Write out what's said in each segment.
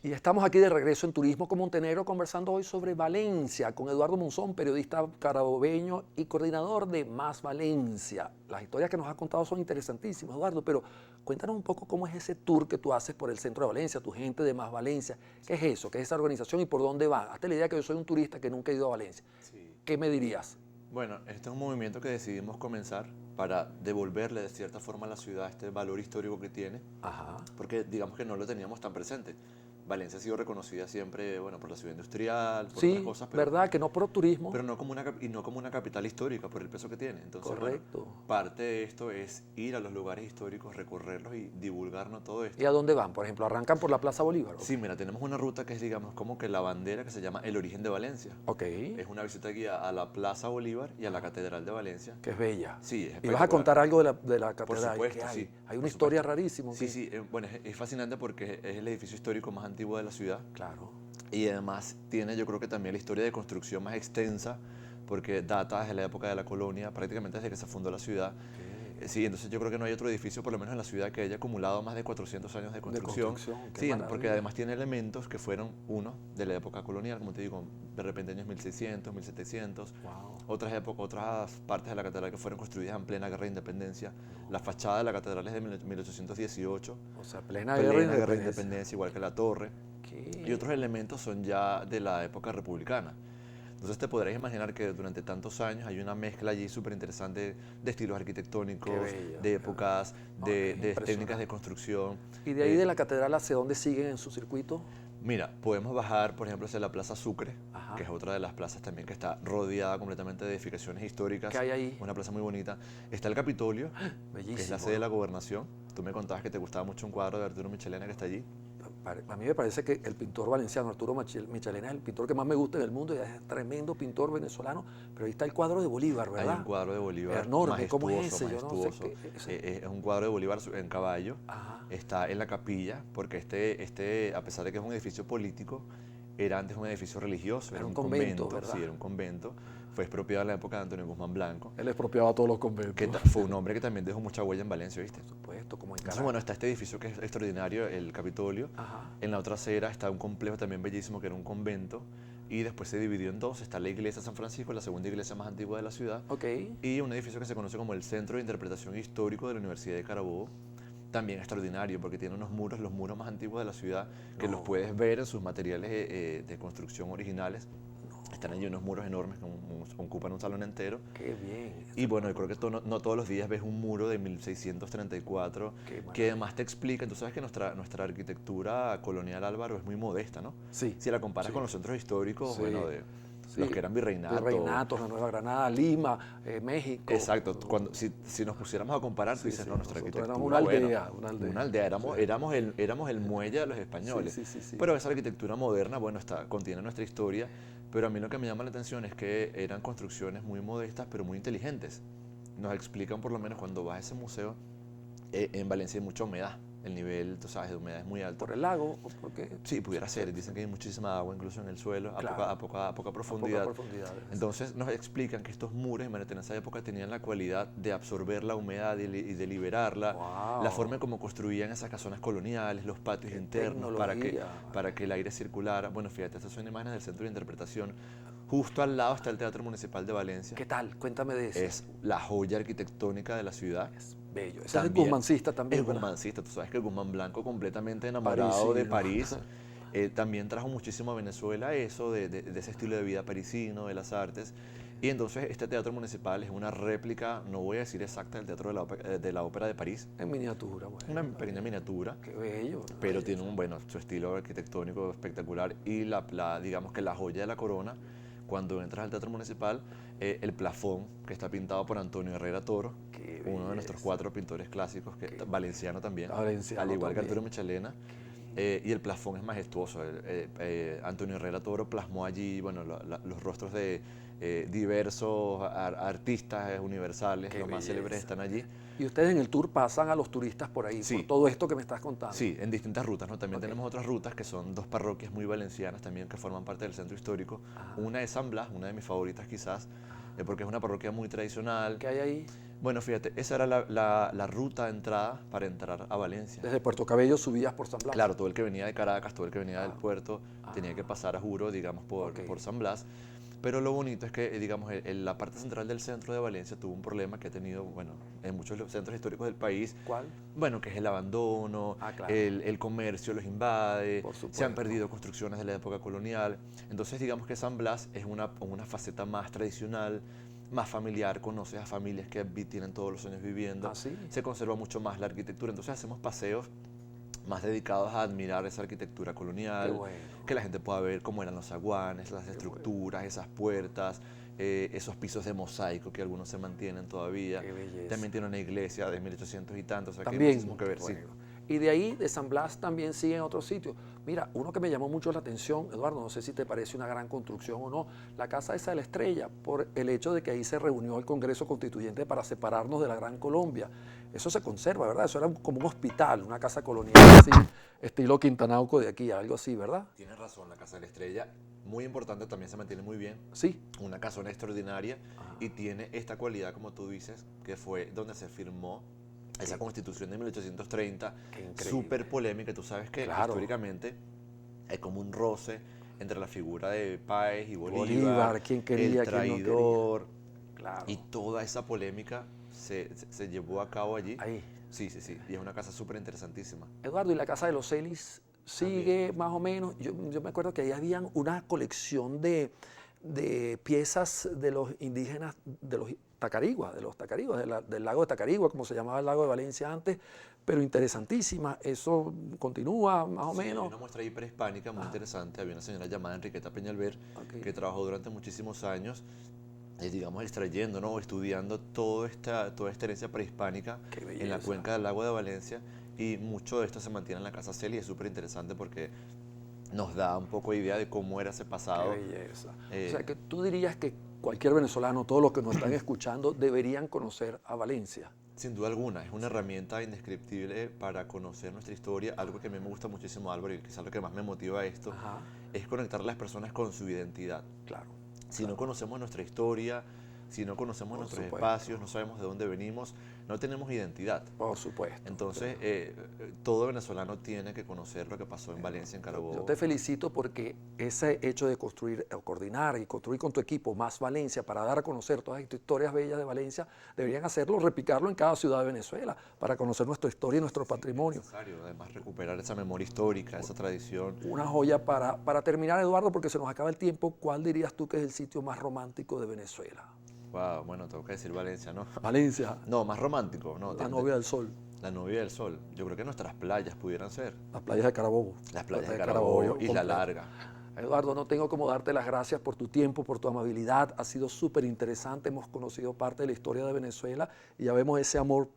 Y estamos aquí de regreso en Turismo con Montenegro conversando hoy sobre Valencia con Eduardo Monzón, periodista carabobeño y coordinador de Más Valencia. Las historias que nos has contado son interesantísimas, Eduardo, pero cuéntanos un poco cómo es ese tour que tú haces por el centro de Valencia, tu gente de Más Valencia. ¿Qué es eso? ¿Qué es esa organización y por dónde va? Hazte la idea que yo soy un turista que nunca he ido a Valencia. Sí. ¿Qué me dirías? Bueno, este es un movimiento que decidimos comenzar para devolverle de cierta forma a la ciudad este valor histórico que tiene, Ajá. porque digamos que no lo teníamos tan presente. Valencia ha sido reconocida siempre, bueno, por la ciudad industrial, por otras Sí, cosas, ¿verdad? Que no por turismo. pero no como y no como una capital histórica por el peso que tiene. Entonces, bueno, Correcto. parte de esto es ir a los lugares históricos, recorrerlos y divulgarnos todo ¿Y esto. a dónde van? Por ejemplo, ¿arrancan por la Plaza Bolívar? Sí, mira, tenemos una ruta que es, digamos, como que la bandera que se llama El Origen de Valencia. Ok. Es una visita guía a la Plaza Bolívar y a la Catedral de Valencia. Que es bella. Sí, es Y vas a espectacular. contar algo de la Por catedral. supuesto, ¿Qué hay? sí. Hay una por historia supuesto. rarísima. Sí, ¿Qué? sí, bueno, es fascinante porque es el edificio histórico más antiguo de la ciudad Claro. y además tiene, yo creo que también la historia de construcción más extensa porque data desde la época de la colonia, prácticamente desde que se fundó la ciudad. Sí, entonces yo creo que no hay otro edificio, por lo menos en la ciudad, que haya acumulado más de 400 años de construcción. Qué Sí, porque maravilla. además tiene elementos que fueron, uno, de la época colonial, como te digo, de repente años 1600, 1700. Wow. Otras partes de la catedral que fueron construidas en plena guerra de independencia. La fachada de la catedral es de 1818, O sea, plena plena guerra de guerra de independencia. independencia, igual que la torre. ¿Qué? Y otros elementos son ya de la época republicana. Entonces te podrás imaginar que durante tantos años hay una mezcla allí súper interesante de estilos arquitectónicos, Qué bella, de épocas, no, de, es de técnicas impresionante. de construcción. ¿Y de ahí de la catedral hacia dónde siguen en su circuito? Mira, podemos bajar, por ejemplo, hacia la Plaza Sucre, Ajá. que es otra de las plazas también que está rodeada completamente de edificaciones históricas. ¿Qué hay ahí? Una plaza muy bonita. Está el Capitolio, Bellísimo. que es la sede de la gobernación. Tú me contabas que te gustaba mucho un cuadro de Arturo Michelena que está allí. A mí me parece que el pintor valenciano Arturo Michelena es el pintor que más me gusta en el mundo, y es tremendo pintor venezolano, pero ahí está el cuadro de Bolívar, ¿verdad? Hay un cuadro de Bolívar enorme, ¿cómo es majestuoso, ese? Yo no sé majestuoso. qué ese. Es un cuadro de Bolívar en caballo. Ajá. Está en la capilla, porque a pesar de que es un edificio político, era antes un edificio religioso, Era un convento, ¿verdad? sí, era un convento. Fue expropiado en la época de Antonio Guzmán Blanco, Él expropiaba todos los conventos. que fue un hombre que también dejó mucha huella en Valencia, ¿viste? Por supuesto, como en Entonces, Caracas. bueno, está este edificio que es extraordinario, el Capitolio. Ajá. En la otra acera está un complejo también bellísimo que era un convento y después se dividió en dos. Está la iglesia de San Francisco, la segunda iglesia más antigua de la ciudad, Ok. y un edificio que se conoce como el Centro de Interpretación Histórico de la Universidad de Carabobo. También extraordinario porque tiene unos muros, los muros más antiguos de la ciudad, que los puedes ver en sus materiales de construcción originales. Están allí unos muros enormes que ocupan un salón entero. Qué bien. Y bueno, yo creo que no todos los días ves un muro de 1634 Qué maravilla. que además te explica. Tú sabes que nuestra arquitectura colonial, Álvaro, es muy modesta, ¿no? Sí. Si la comparas Sí. con los centros históricos, Sí. bueno, de Sí. los que eran virreinatos. Virreinatos, la Nueva Granada, Lima, México. Exacto. Si nos pusiéramos a comparar, tú Sí, dices, sí, no, nuestra nosotros arquitectura. éramos una aldea, bueno, una aldea. una aldea. Sí. Éramos el muelle de los españoles. Sí, sí, sí, sí. Pero esa arquitectura moderna, bueno, contiene nuestra historia. Pero a mí lo que me llama la atención es que eran construcciones muy modestas, pero muy inteligentes. Nos explican, por lo menos, cuando vas a ese museo, en Valencia hay mucha humedad. El nivel, tú sabes, de humedad es muy alto. ¿Por el lago o por qué? Sí, pudiera ser. Dicen que hay muchísima agua incluso en el suelo, Claro. a poca profundidad. A poca profundidad. Entonces nos explican que estos muros, imagínate, en esa época tenían la cualidad de absorber la humedad y de liberarla. Wow. La forma en cómo construían esas casonas coloniales, los patios Qué internos tecnología. para que el aire circulara. Bueno, fíjate, estas son imágenes del Centro de Interpretación. Justo al lado está el Teatro Municipal de Valencia. ¿Qué tal? Cuéntame de eso. Es la joya arquitectónica de la ciudad. Es bello. Ese También es el guzmancista también. Es ¿verdad? guzmancista. Tú sabes que Guzmán Blanco, completamente enamorado de París, también trajo muchísimo a Venezuela eso, de ese estilo de vida parisino, de las artes. Y entonces este teatro municipal es una réplica, no voy a decir exacta, del teatro de la ópera de París. En miniatura, bueno. Una pequeña miniatura, Qué bello. pero tiene su estilo arquitectónico espectacular y digamos que la joya de la corona, cuando entras al teatro municipal, el plafón que está pintado por Antonio Herrera Toro, Qué uno de nuestros 4 pintores clásicos, valenciano también, Valenciano al igual que también. Arturo Michelena. Y el plafón es majestuoso. Antonio Herrera Toro plasmó allí, bueno, los rostros de diversos artistas universales, Qué los más belleza. célebres están allí. Y ustedes en el tour pasan a los turistas por ahí, Sí. por todo esto que me estás contando. Sí, en distintas rutas, ¿no? También Ok. tenemos otras rutas que son 2 parroquias muy valencianas también que forman parte del centro histórico. Ajá. Una es San Blas, una de mis favoritas quizás, porque es una parroquia muy tradicional. ¿Qué hay ahí? Bueno, fíjate, esa era la ruta de entrada para entrar a Valencia. Desde Puerto Cabello subías por San Blas. Claro, todo el que venía de Caracas, todo el que venía del puerto, Ah. tenía que pasar a juro, digamos, Ok. por San Blas. Pero lo bonito es que, digamos, la parte central del centro de Valencia tuvo un problema que ha tenido, bueno, en muchos de los centros históricos del país, ¿Cuál? bueno, que es el abandono, Ah, claro. el comercio los invade, Por se han supuesto. perdido construcciones de la época colonial. Entonces, digamos que San Blas es una faceta más tradicional, más familiar, conoces a familias que tienen todos los años viviendo, Ah, sí. se conserva mucho más la arquitectura. Entonces, hacemos paseos más dedicados a admirar esa arquitectura Qué colonial, bueno. que la gente pueda ver cómo eran los zaguanes, las estructuras, esas puertas, esos pisos de mosaico que algunos se mantienen todavía. Qué belleza. También tiene una iglesia de 1800 y tantos, o sea que hay También. muchísimo que ver, sí. Bueno. Y de ahí, de San Blas, también siguen otros sitios. Mira, uno que me llamó mucho la atención, Eduardo, no sé si te parece una gran construcción o no, la Casa esa de la Estrella, por el hecho de que ahí se reunió el Congreso Constituyente para separarnos de la Gran Colombia. Eso se conserva, ¿verdad? Eso era como un hospital, una casa colonial así, estilo Quintanauco de aquí, algo así, ¿verdad? Tienes razón, la Casa de la Estrella, muy importante, también se mantiene muy bien. Sí. Una casona extraordinaria y tiene esta cualidad, como tú dices, que fue donde se firmó esa constitución de 1830, Qué increíble. súper polémica. Tú sabes que Claro. históricamente hay como un roce entre la figura de Páez y Bolívar, Bolívar, quién quería, el quién no quería. traidor, Claro. y toda esa polémica se llevó a cabo allí. Ahí. Sí, sí, sí, y es una casa súper interesantísima. Eduardo, ¿y la Casa de los Celis sigue más o menos? Yo me acuerdo que ahí habían una colección de piezas de los indígenas, de los tacariguas, del lago de Tacarigua, como se llamaba el lago de Valencia antes, pero interesantísima. Eso continúa más o Sí, hay menos. una muestra ahí prehispánica muy interesante. Había una señora llamada Enriqueta Peñalver Ok. que trabajó durante muchísimos años, digamos, extrayendo, ¿no? Estudiando toda esta herencia prehispánica Qué en la belleza. cuenca del lago de Valencia. Y mucho de esto se mantiene en la Casa Celi y es súper interesante porque nos da un poco de idea de cómo era ese pasado. Qué belleza. Eh, O sea, que tú dirías que cualquier venezolano, todos los que nos están escuchando, deberían conocer a Valencia. Sin duda alguna, es una herramienta indescriptible para conocer nuestra historia. Algo que a mí me gusta muchísimo, Álvaro, y quizás lo que más me motiva a esto, Ajá. es conectar a las personas con su identidad. Claro. Si no conocemos nuestra historia, si no conocemos Por nuestros supuesto. espacios, no sabemos de dónde venimos, no tenemos identidad. Por supuesto. Entonces, todo venezolano tiene que conocer lo que pasó en Valencia, en Carabobo. Yo te felicito porque ese hecho de construir, o coordinar y construir con tu equipo más Valencia para dar a conocer todas estas historias bellas de Valencia, deberían hacerlo, replicarlo en cada ciudad de Venezuela para conocer nuestra historia y nuestro patrimonio. Es necesario, además, recuperar esa memoria histórica, esa tradición. Una joya para terminar, Eduardo, porque se nos acaba el tiempo. ¿Cuál dirías tú que es el sitio más romántico de Venezuela? Wow, bueno, tengo que decir Valencia, ¿no? Valencia, No, más romántico, no. la novia del sol, La novia del sol. Yo creo que nuestras playas pudieran ser. las playas de Carabobo. Las playas de Carabobo, Carabobo, Isla completo. Larga. Eduardo, no tengo como darte las gracias por tu tiempo, por tu amabilidad. Ha sido súper interesante. Hemos conocido parte de la historia de Venezuela y ya vemos ese amor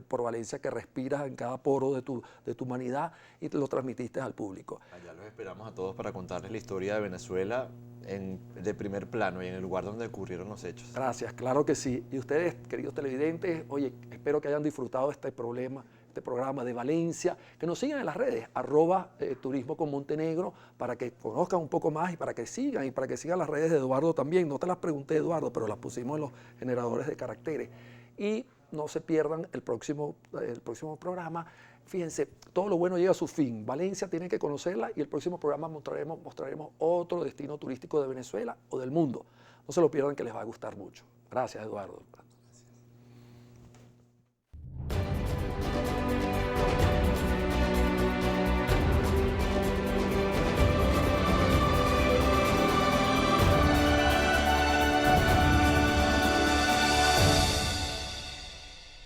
por Valencia que respiras en cada poro de tu humanidad y te lo transmitiste al público. Allá los esperamos a todos para contarles la historia de Venezuela de primer plano y en el lugar donde ocurrieron los hechos. Gracias, claro que sí. Y ustedes, queridos televidentes, oye, espero que hayan disfrutado este programa de Valencia, que nos sigan en las redes, @turismo con Montenegro, para que conozcan un poco más y para que sigan las redes de Eduardo también. No te las pregunté, Eduardo, pero las pusimos en los generadores de caracteres. Y no se pierdan el próximo programa. Fíjense, todo lo bueno llega a su fin. Valencia tienen que conocerla y el próximo programa mostraremos otro destino turístico de Venezuela o del mundo. No se lo pierdan, que les va a gustar mucho. Gracias, Eduardo.